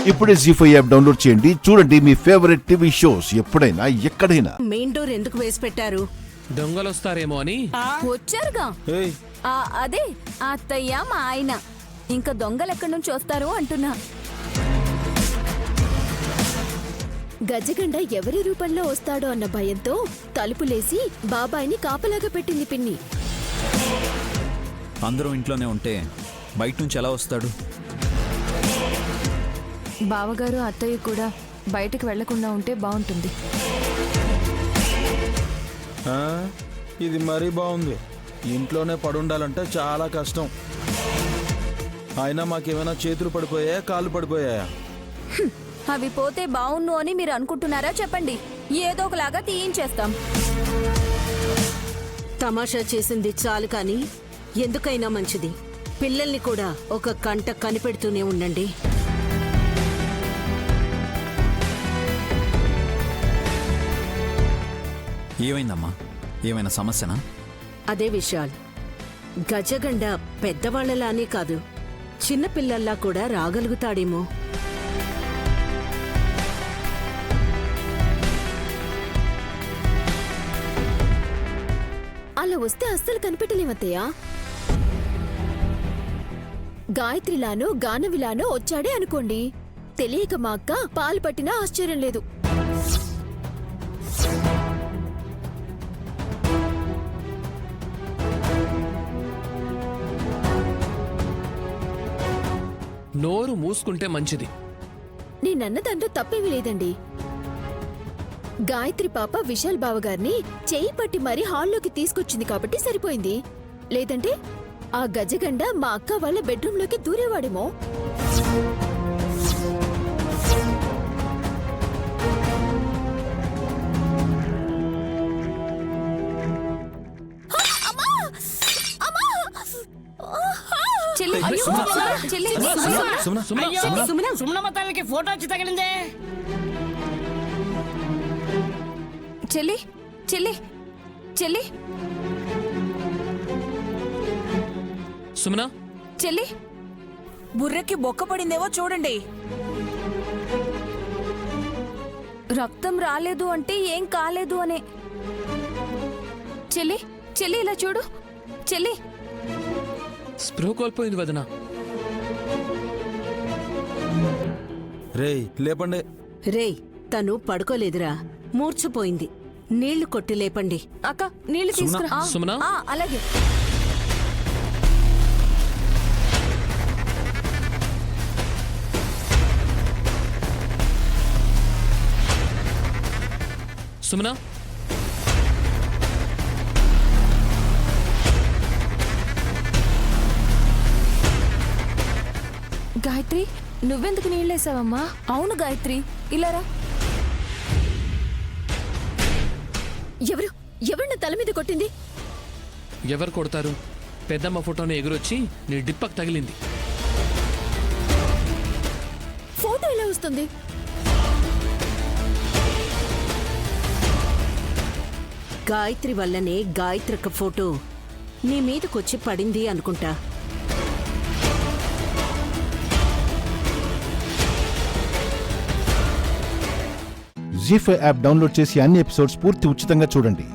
ఇప్పుడే జీ5 app download చేయండి. చూడండి మీ ఫేవరెట్ టీవీ షోస్ ఎప్పుడైనా ఎక్కడైనా. మెయిన్ డోర్ ఎందుకు వేసి పెట్టారు? దొంగలు వస్తారేమో అని. వచ్చారుగా. అదే అత్తయ్య మా ఆయన. ఇంకా దొంగలు ఎక్కడి నుంచి వస్తారు అంటున్నా. గజగండ ఎవరి రూపంలో వస్తాడో అన్న భయంతో తలుపులేసి బాబాయిని కాపలాగా పెట్టింది పిన్ని. అందరూ ఇంట్లోనే ఉంటే బయట నుంచి ఎలా వస్తాడు? బావగారు అత్తయ్య కూడా బయటకు వెళ్లకుండా ఉంటే బాగుంటుంది. ఇది మరీ బాగుంది. ఇంట్లోనే పడుండాలంటే చాలా కష్టం. అయినా మాకేమైనా చేతులు పడిపోయాయా, కాళ్ళు పడిపోయాయా? అవి పోతే బావున్ను అని మీరు అనుకుంటున్నారా? చెప్పండి, ఏదో ఒకలాగా తీయించేస్తాం. తమాషా చేసింది చాలు కానీ ఎందుకైనా మంచిది పిల్లల్ని కూడా ఒక కంట కనిపెడుతూనే ఉండండి. ఏమైందమ్మా? ఏమైనా సమస్యనా? అదే విషయాలు గజగండ పెద్దవాళ్లలానే కాదు చిన్నపిల్లల్లా కూడా రాగలుగుతాడేమో. అలా వస్తే అస్సలు కనిపెట్టలేమత్తయ్యా. గాయత్రిలానో గానవిలానో వచ్చాడే అనుకోండి, తెలియక మా అక్క పాలు పట్టినా ఆశ్చర్యం లేదు. నోరు మూసుకుంటే మంచిది. నేనన్న దాంట్లో తప్పేమీ లేదండి. గాయత్రి పాప విశాల్ బావగారిని చేయి పట్టి మరీ హాల్లోకి తీసుకొచ్చింది కాబట్టి సరిపోయింది. లేదంటే ఆ గజగండ మా అక్క వాళ్ళ బెడ్రూంలోకి దూరేవాడేమో. సుమనమ్మతానికి ఫోటో వచ్చి తగిలిందే. చెల్లి చెల్లి చెల్లి సుమనా, చెల్లి, బుర్రకి బొక్క పడిందేవో చూడండి. రక్తం రాలేదు అంటే ఏం కాలేదు అనే. చెల్లి చెల్లి ఇలా చూడు. చెల్లి, స్ప్రో కోల్పోయింది వదనా. రేయ్ లేపండి. రేయ్ తను పడుకోలేదురా, మూర్ఛపోయింది. నీళ్లు కొట్టి లేపండి. అక్క నీళ్లు తీసుకురా. సుమనా, అలాగే. సుమనా, గాయత్రి, నువ్వెందుకు నీళ్ళేసావమ్మా? అవును గాయత్రి, ఇలారా. ఎవరు నా తల మీద కొట్టింది? ఎవరు కొడతారు? పెద్దమ్మ ఫోటోని ఎగురొచ్చి నీ డిప్పకు తగిలింది. ఫోటో ఎలా వస్తుంది? గాయత్రి వల్లనే గాయత్రక ఫోటో నీ మీదకొచ్చి పడింది అనుకుంటా. జీ5 యాప్ డౌన్లోడ్ చేసి అన్ని ఎపిసోడ్స్ పూర్తి ఉచితంగా చూడండి.